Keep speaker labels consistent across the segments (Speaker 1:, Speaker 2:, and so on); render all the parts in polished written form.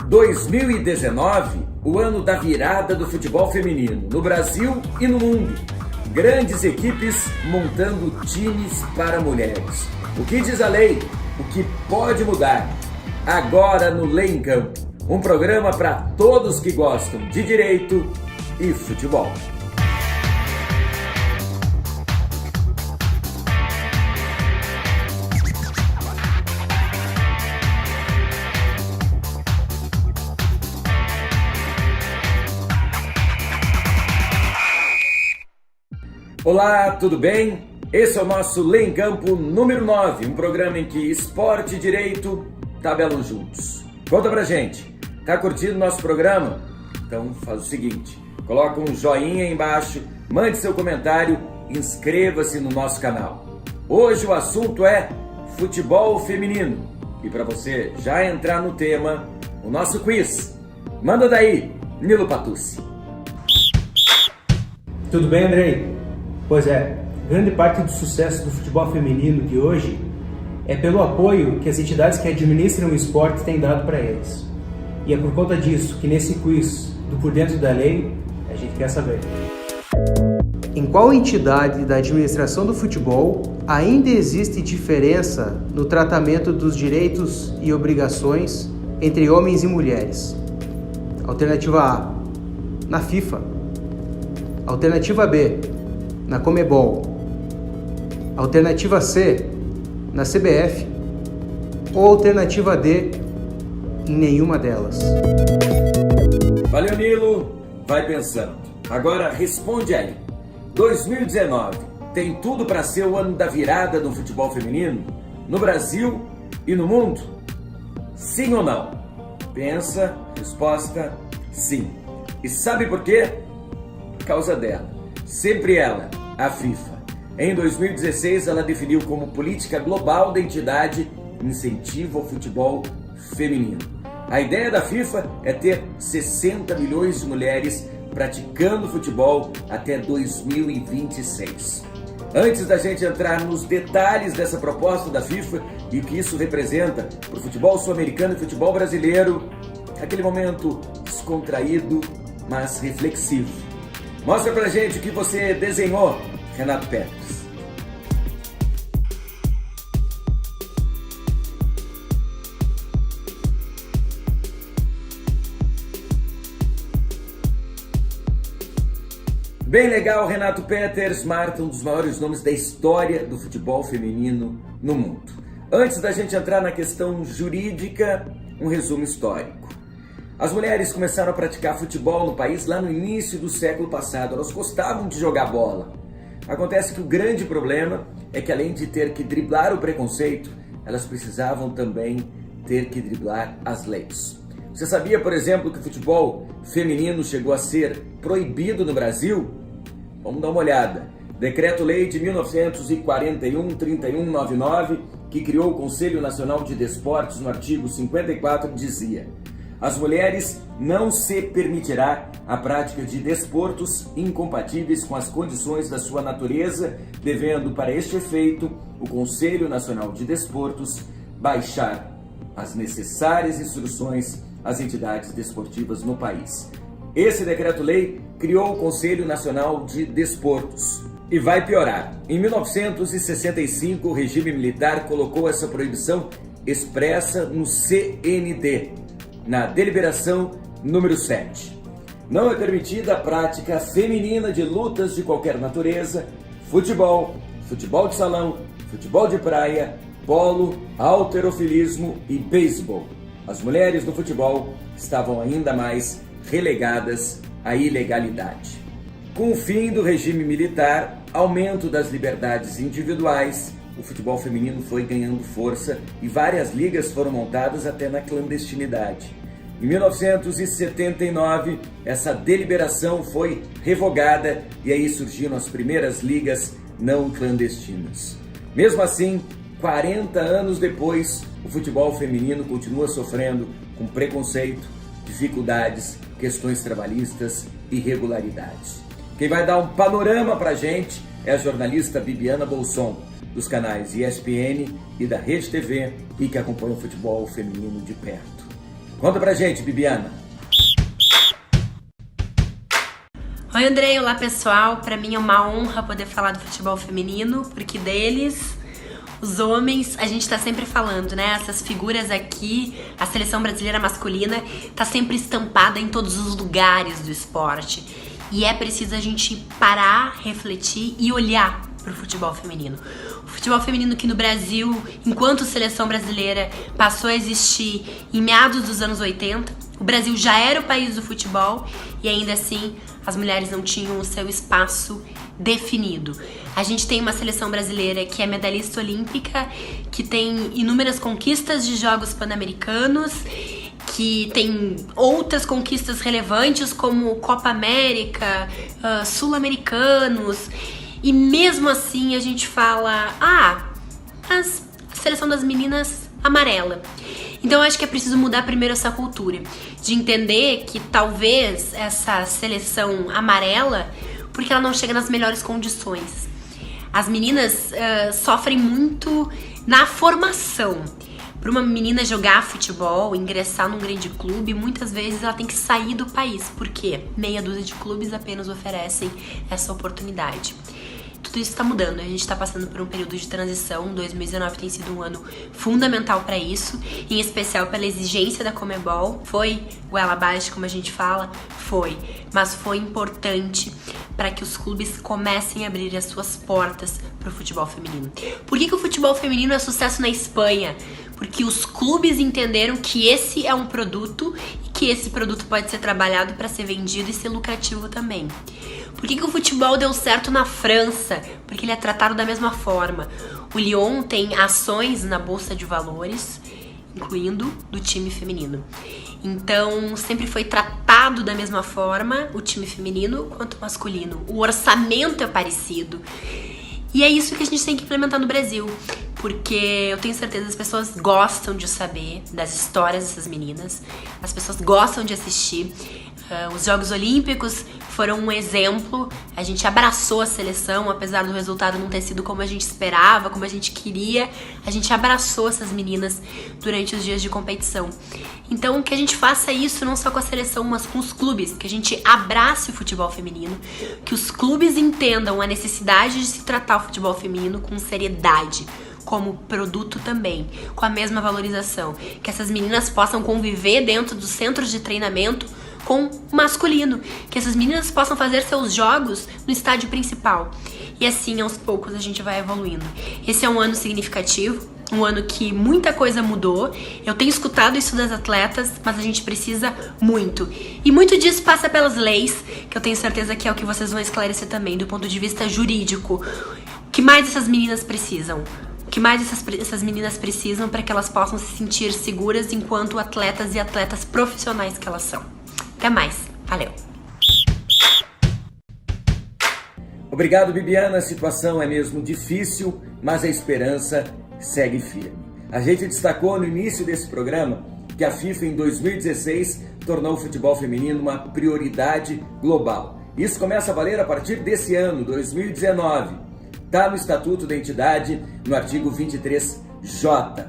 Speaker 1: 2019, o ano da virada do futebol feminino no Brasil e no mundo. Grandes equipes montando times para mulheres. O que diz a lei? O que pode mudar? Agora no Lei em Campo, um programa para todos que gostam de direito e futebol. Olá, tudo bem? Esse é o nosso Lei em Campo número 9, um programa em que esporte e direito tabelam juntos. Conta pra gente, tá curtindo o nosso programa? Então faz o seguinte, coloca um joinha aí embaixo, mande seu comentário, inscreva-se no nosso canal. Hoje o assunto é futebol feminino e para você já entrar no tema, o nosso quiz. Manda daí, Nilo Patucci.
Speaker 2: Tudo bem, Andrei? Pois é, grande parte do sucesso do futebol feminino de hoje é pelo apoio que as entidades que administram o esporte têm dado para eles. E é por conta disso que nesse quiz do Por Dentro da Lei, a gente quer saber: em qual entidade da administração do futebol ainda existe diferença no tratamento dos direitos e obrigações entre homens e mulheres? Alternativa A, na FIFA. Alternativa B, na Comebol. Alternativa C, na CBF. Ou alternativa D, em nenhuma delas.
Speaker 1: Valeu, Nilo. Vai pensando. Agora responde aí. 2019 tem tudo para ser o ano da virada do futebol feminino no Brasil e no mundo? Sim ou não? Pensa, resposta, sim. E sabe por quê? Por causa dela. Sempre ela, a FIFA. Em 2016, ela definiu como política global da entidade incentivo ao futebol feminino. A ideia da FIFA é ter 60 milhões de mulheres praticando futebol até 2026. Antes da gente entrar nos detalhes dessa proposta da FIFA e o que isso representa para o futebol sul-americano e futebol brasileiro, aquele momento descontraído, mas reflexivo. Mostra pra gente o que você desenhou, Renato Peters. Bem legal, Renato Peters, marca um dos maiores nomes da história do futebol feminino no mundo. Antes da gente entrar na questão jurídica, um resumo histórico. As mulheres começaram a praticar futebol no país lá no início do século passado. Elas gostavam de jogar bola. Acontece que o grande problema é que, além de ter que driblar o preconceito, elas precisavam também ter que driblar as leis. Você sabia, por exemplo, que o futebol feminino chegou a ser proibido no Brasil? Vamos dar uma olhada. Decreto-Lei de 1941-3199, que criou o Conselho Nacional de Desportos, no artigo 54, dizia: as mulheres não se permitirá a prática de desportos incompatíveis com as condições da sua natureza, devendo, para este efeito, o Conselho Nacional de Desportos baixar as necessárias instruções às entidades desportivas no país. Esse decreto-lei criou o Conselho Nacional de Desportos. E vai piorar. Em 1965, o regime militar colocou essa proibição expressa no CND, na deliberação número 7. Não é permitida a prática feminina de lutas de qualquer natureza, futebol, futebol de salão, futebol de praia, polo, halterofilismo e beisebol. As mulheres no futebol estavam ainda mais relegadas à ilegalidade. Com o fim do regime militar, aumento das liberdades individuais, o futebol feminino foi ganhando força e várias ligas foram montadas até na clandestinidade. Em 1979, essa deliberação foi revogada e aí surgiram as primeiras ligas não clandestinas. Mesmo assim, 40 anos depois, o futebol feminino continua sofrendo com preconceito, dificuldades, questões trabalhistas e irregularidades. Quem vai dar um panorama pra gente é a jornalista Bibiana Bolson, dos canais ESPN e da Rede TV e que acompanha o futebol feminino de perto. Conta pra gente, Bibiana.
Speaker 3: Oi, Andrei, olá pessoal. Para mim é uma honra poder falar do futebol feminino, porque deles, os homens, a gente tá sempre falando, né? Essas figuras aqui, a seleção brasileira masculina tá sempre estampada em todos os lugares do esporte. E é preciso a gente parar, refletir e olhar pro futebol feminino. O futebol feminino que no Brasil, enquanto seleção brasileira, passou a existir em meados dos anos 80. O Brasil já era o país do futebol e ainda assim as mulheres não tinham o seu espaço definido. A gente tem uma seleção brasileira que é medalhista olímpica, que tem inúmeras conquistas de Jogos Pan-Americanos, que tem outras conquistas relevantes como Copa América, Sul-Americanos, e mesmo assim a gente fala, a seleção das meninas amarela. Então eu acho que é preciso mudar primeiro essa cultura, de entender que talvez essa seleção amarela, porque ela não chega nas melhores condições. As meninas sofrem muito na formação. Para uma menina jogar futebol, ingressar num grande clube, muitas vezes ela tem que sair do país, porque meia dúzia de clubes apenas oferecem essa oportunidade. Tudo isso está mudando, a gente está passando por um período de transição. 2019 tem sido um ano fundamental para isso, em especial pela exigência da Conmebol. Foi goela abaixo, como a gente fala? Foi, mas foi importante para que os clubes comecem a abrir as suas portas para o futebol feminino. Por que o futebol feminino é sucesso na Espanha? Porque os clubes entenderam que esse é um produto e que esse produto pode ser trabalhado para ser vendido e ser lucrativo também. Por que o futebol deu certo na França? Porque ele é tratado da mesma forma. O Lyon tem ações na Bolsa de Valores, incluindo do time feminino. Então, sempre foi tratado da mesma forma o time feminino quanto o masculino. O orçamento é parecido. E é isso que a gente tem que implementar no Brasil. Porque eu tenho certeza que as pessoas gostam de saber das histórias dessas meninas. As pessoas gostam de assistir. Os Jogos Olímpicos foram um exemplo. A gente abraçou a seleção, apesar do resultado não ter sido como a gente esperava, como a gente queria. A gente abraçou essas meninas durante os dias de competição. Então, que a gente faça isso não só com a seleção, mas com os clubes. Que a gente abrace o futebol feminino. Que os clubes entendam a necessidade de se tratar o futebol feminino com seriedade, como produto também, com a mesma valorização. Que essas meninas possam conviver dentro dos centros de treinamento com o masculino. Que essas meninas possam fazer seus jogos no estádio principal. E assim, aos poucos, a gente vai evoluindo. Esse é um ano significativo, um ano que muita coisa mudou. Eu tenho escutado isso das atletas, mas a gente precisa muito. E muito disso passa pelas leis, que eu tenho certeza que é o que vocês vão esclarecer também, do ponto de vista jurídico. O que mais essas meninas precisam? O que mais essas meninas precisam para que elas possam se sentir seguras enquanto atletas e atletas profissionais que elas são. Até mais. Valeu.
Speaker 1: Obrigado, Bibiana. A situação é mesmo difícil, mas a esperança segue firme. A gente destacou no início desse programa que a FIFA em 2016 tornou o futebol feminino uma prioridade global. Isso começa a valer a partir desse ano, 2019. Está no Estatuto da Entidade, no artigo 23J.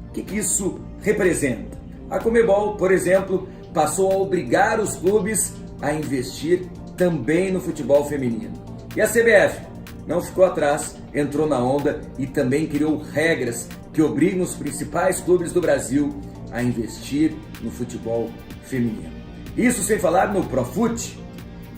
Speaker 1: O que isso representa? A Conmebol, por exemplo, passou a obrigar os clubes a investir também no futebol feminino. E a CBF não ficou atrás, entrou na onda e também criou regras que obrigam os principais clubes do Brasil a investir no futebol feminino. Isso sem falar no Profut.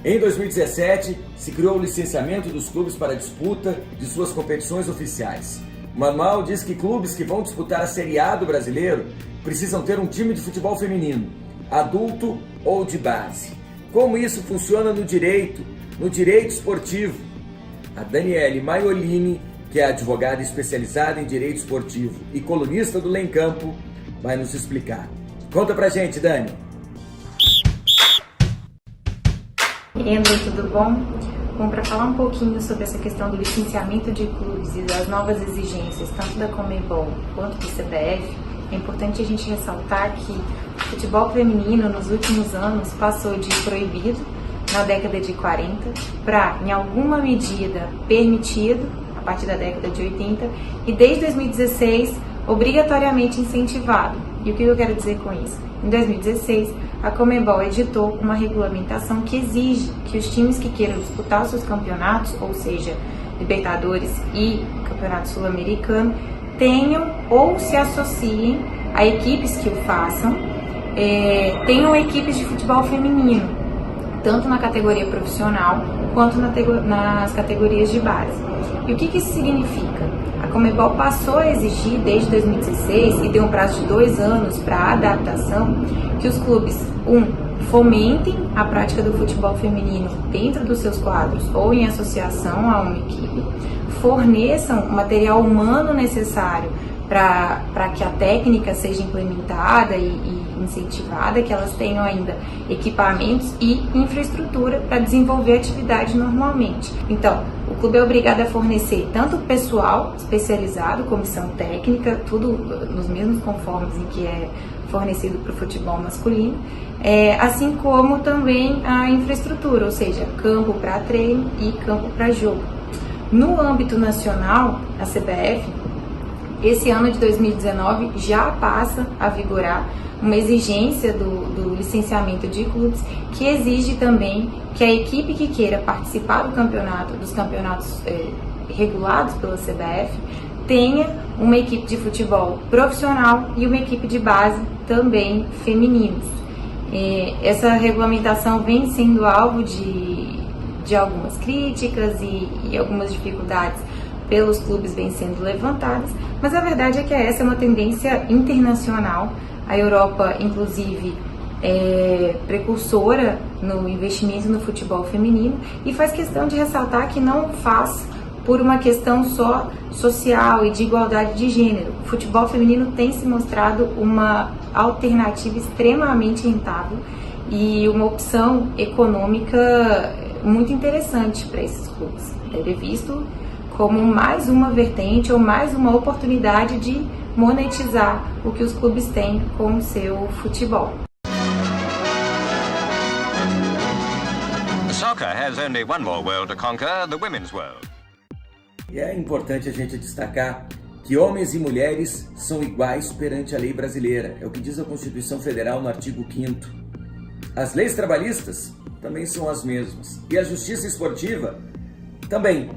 Speaker 1: Em 2017, se criou o licenciamento dos clubes para a disputa de suas competições oficiais. O manual diz que clubes que vão disputar a Série A do brasileiro precisam ter um time de futebol feminino, adulto ou de base. Como isso funciona no direito esportivo? A Daniele Maiolini, que é advogada especializada em direito esportivo e colunista do Lê em Campo, vai nos explicar. Conta pra gente, Dani.
Speaker 4: André, tudo bom? Bom, para falar um pouquinho sobre essa questão do licenciamento de clubes e das novas exigências, tanto da Conmebol quanto do CBF, é importante a gente ressaltar que o futebol feminino nos últimos anos passou de proibido, na década de 40, para, em alguma medida, permitido partir da década de 80, e desde 2016 obrigatoriamente incentivado. E o que eu quero dizer com isso? Em 2016, a Conmebol editou uma regulamentação que exige que os times que queiram disputar os seus campeonatos, ou seja, Libertadores e Campeonato Sul-Americano, tenham ou se associem a equipes que o façam, tenham equipes de futebol feminino, tanto na categoria profissional quanto nas categorias de base. E o que isso significa? A Conmebol passou a exigir desde 2016 e deu um prazo de 2 anos para adaptação que os clubes, fomentem a prática do futebol feminino dentro dos seus quadros ou em associação a uma equipe, forneçam o material humano necessário para que a técnica seja implementada e incentivada, que elas tenham ainda equipamentos e infraestrutura para desenvolver a atividade normalmente. Então, o clube é obrigado a fornecer tanto pessoal especializado, comissão técnica, tudo nos mesmos conformes em que é fornecido para o futebol masculino, assim como também a infraestrutura, ou seja, campo para treino e campo para jogo. No âmbito nacional, a CBF, esse ano de 2019 já passa a vigorar uma exigência do licenciamento de clubes, que exige também que a equipe que queira participar dos campeonatos regulados pela CBF, tenha uma equipe de futebol profissional e uma equipe de base também femininos. Essa regulamentação vem sendo alvo de algumas críticas e algumas dificuldades pelos clubes vêm sendo levantadas, mas a verdade é que essa é uma tendência internacional. A Europa, inclusive, é precursora no investimento no futebol feminino e faz questão de ressaltar que não faz por uma questão só social e de igualdade de gênero. O futebol feminino tem se mostrado uma alternativa extremamente rentável e uma opção econômica muito interessante para esses clubes. Ele é visto como mais uma vertente ou mais uma oportunidade de monetizar o que os clubes têm com o seu futebol.
Speaker 5: Soccer has only one more world to conquer, the women's world.
Speaker 1: E é importante a gente destacar que homens e mulheres são iguais perante a lei brasileira. É o que diz a Constituição Federal no artigo 5º. As leis trabalhistas também são as mesmas. E a justiça esportiva também.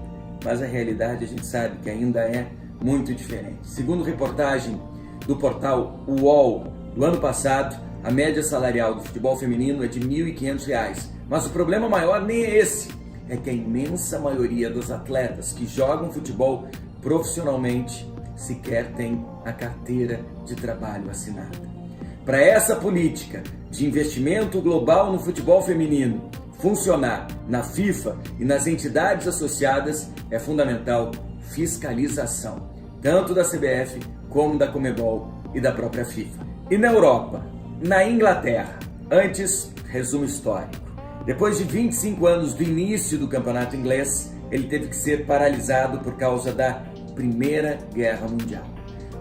Speaker 1: Mas a realidade a gente sabe que ainda é muito diferente. Segundo reportagem do portal UOL do ano passado, a média salarial do futebol feminino é de R$ 1.500. Mas o problema maior nem é esse. É que a imensa maioria dos atletas que jogam futebol profissionalmente sequer tem a carteira de trabalho assinada. Para essa política de investimento global no futebol feminino funcionar na FIFA e nas entidades associadas, é fundamental fiscalização, tanto da CBF como da Conmebol e da própria FIFA. E na Europa, na Inglaterra, antes, resumo histórico. Depois de 25 anos do início do campeonato inglês, ele teve que ser paralisado por causa da Primeira Guerra Mundial.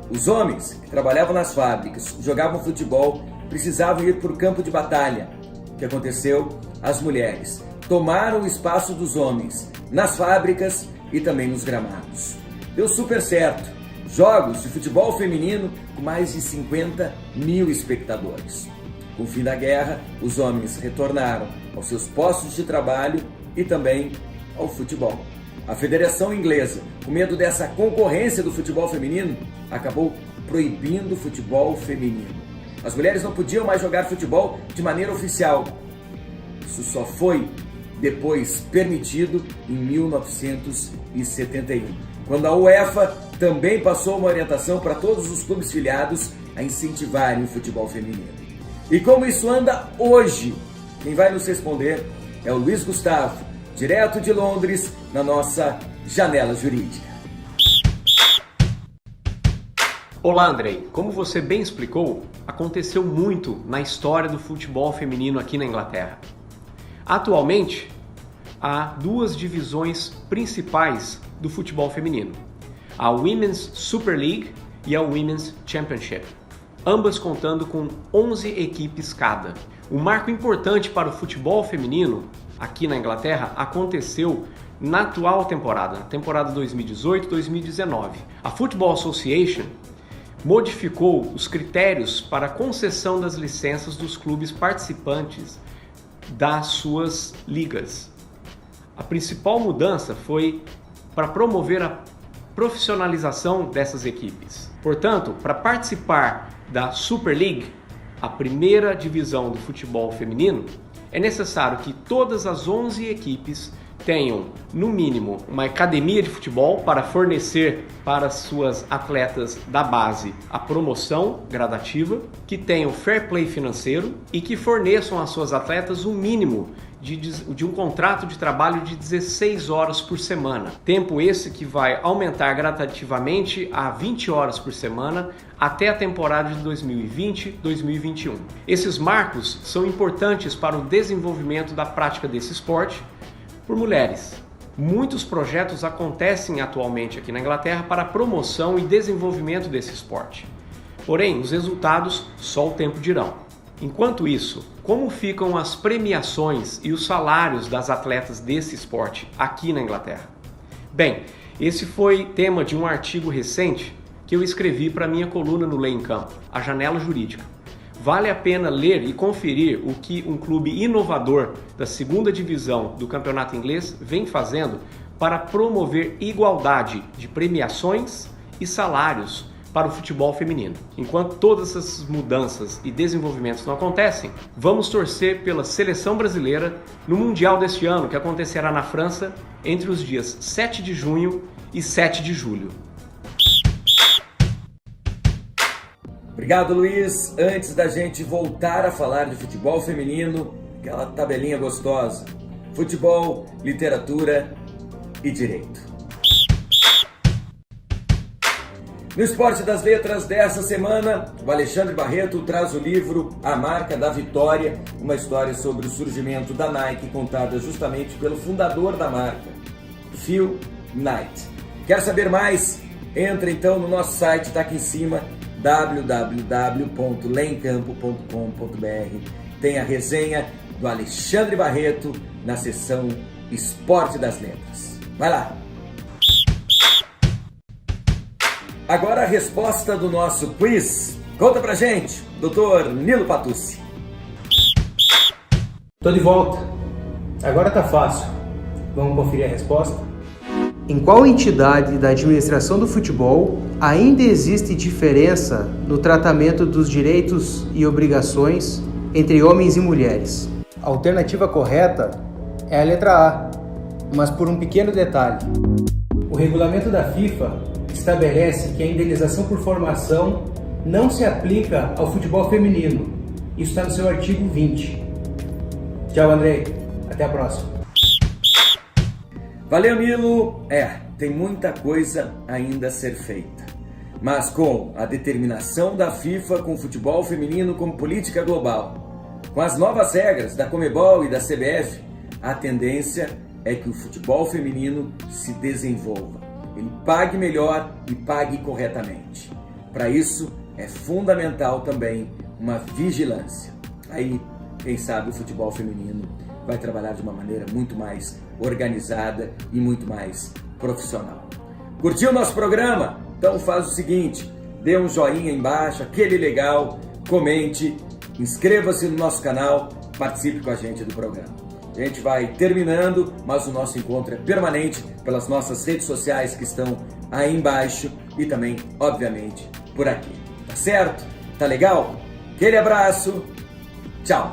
Speaker 1: Os homens que trabalhavam nas fábricas, jogavam futebol, precisavam ir para o campo de batalha. O que aconteceu? As mulheres tomaram o espaço dos homens nas fábricas e também nos gramados. Deu super certo. Jogos de futebol feminino com mais de 50 mil espectadores. Com o fim da guerra, os homens retornaram aos seus postos de trabalho e também ao futebol. A Federação Inglesa, com medo dessa concorrência do futebol feminino, acabou proibindo o futebol feminino. As mulheres não podiam mais jogar futebol de maneira oficial. Isso só foi depois permitido em 1971, quando a UEFA também passou uma orientação para todos os clubes filiados a incentivarem o futebol feminino. E como isso anda hoje? Quem vai nos responder é o Luiz Gustavo, direto de Londres, na nossa Janela Jurídica.
Speaker 6: Olá, Andrei. Como você bem explicou, aconteceu muito na história do futebol feminino aqui na Inglaterra. Atualmente, há duas divisões principais do futebol feminino: a Women's Super League e a Women's Championship, ambas contando com 11 equipes cada. Um marco importante para o futebol feminino aqui na Inglaterra aconteceu na atual temporada, na temporada 2018-2019. A Football Association modificou os critérios para a concessão das licenças dos clubes participantes das suas ligas. A principal mudança foi para promover a profissionalização dessas equipes. Portanto, para participar da Super League, a primeira divisão do futebol feminino, é necessário que todas as 11 equipes tenham, no mínimo, uma academia de futebol para fornecer para suas atletas da base a promoção gradativa, que tenham fair play financeiro e que forneçam às suas atletas um mínimo de um contrato de trabalho de 16 horas por semana. Tempo esse que vai aumentar gradativamente a 20 horas por semana até a temporada de 2020-2021. Esses marcos são importantes para o desenvolvimento da prática desse esporte por mulheres. Muitos projetos acontecem atualmente aqui na Inglaterra para a promoção e desenvolvimento desse esporte. Porém, os resultados só o tempo dirão. Enquanto isso, como ficam as premiações e os salários das atletas desse esporte aqui na Inglaterra? Bem, esse foi tema de um artigo recente que eu escrevi para minha coluna no Lê em Campo, a Janela Jurídica. Vale a pena ler e conferir o que um clube inovador da segunda divisão do campeonato inglês vem fazendo para promover igualdade de premiações e salários para o futebol feminino. Enquanto todas essas mudanças e desenvolvimentos não acontecem, vamos torcer pela seleção brasileira no Mundial deste ano, que acontecerá na França entre os dias 7 de junho e 7 de julho.
Speaker 1: Obrigado, Luiz. Antes da gente voltar a falar de futebol feminino, aquela tabelinha gostosa: futebol, literatura e direito. No Esporte das Letras dessa semana, o Alexandre Barreto traz o livro A Marca da Vitória, uma história sobre o surgimento da Nike contada justamente pelo fundador da marca, Phil Knight. Quer saber mais? Entra então no nosso site, está aqui em cima, www.leemcampo.com.br. Tem a resenha do Alexandre Barreto na seção Esporte das Letras. Vai lá! Agora a resposta do nosso quiz. Conta pra gente, Dr. Nilo Patucci.
Speaker 2: Tô de volta. Agora tá fácil. Vamos conferir a resposta? Em qual entidade da administração do futebol ainda existe diferença no tratamento dos direitos e obrigações entre homens e mulheres? A alternativa correta é a letra A, mas por um pequeno detalhe. O regulamento da FIFA estabelece que a indenização por formação não se aplica ao futebol feminino. Isso está no seu artigo 20. Tchau, Andrei. Até a próxima.
Speaker 1: Valeu, Nilo. Tem muita coisa ainda a ser feita. Mas com a determinação da FIFA com o futebol feminino como política global, com as novas regras da Conmebol e da CBF, a tendência é que o futebol feminino se desenvolva. Ele pague melhor e pague corretamente. Para isso, é fundamental também uma vigilância. Aí, quem sabe o futebol feminino vai trabalhar de uma maneira muito mais organizada e muito mais profissional. Curtiu o nosso programa? Então faz o seguinte, dê um joinha embaixo, aquele legal, comente, inscreva-se no nosso canal, participe com a gente do programa. A gente vai terminando, mas o nosso encontro é permanente pelas nossas redes sociais que estão aí embaixo e também, obviamente, por aqui. Tá certo? Tá legal? Aquele abraço. Tchau.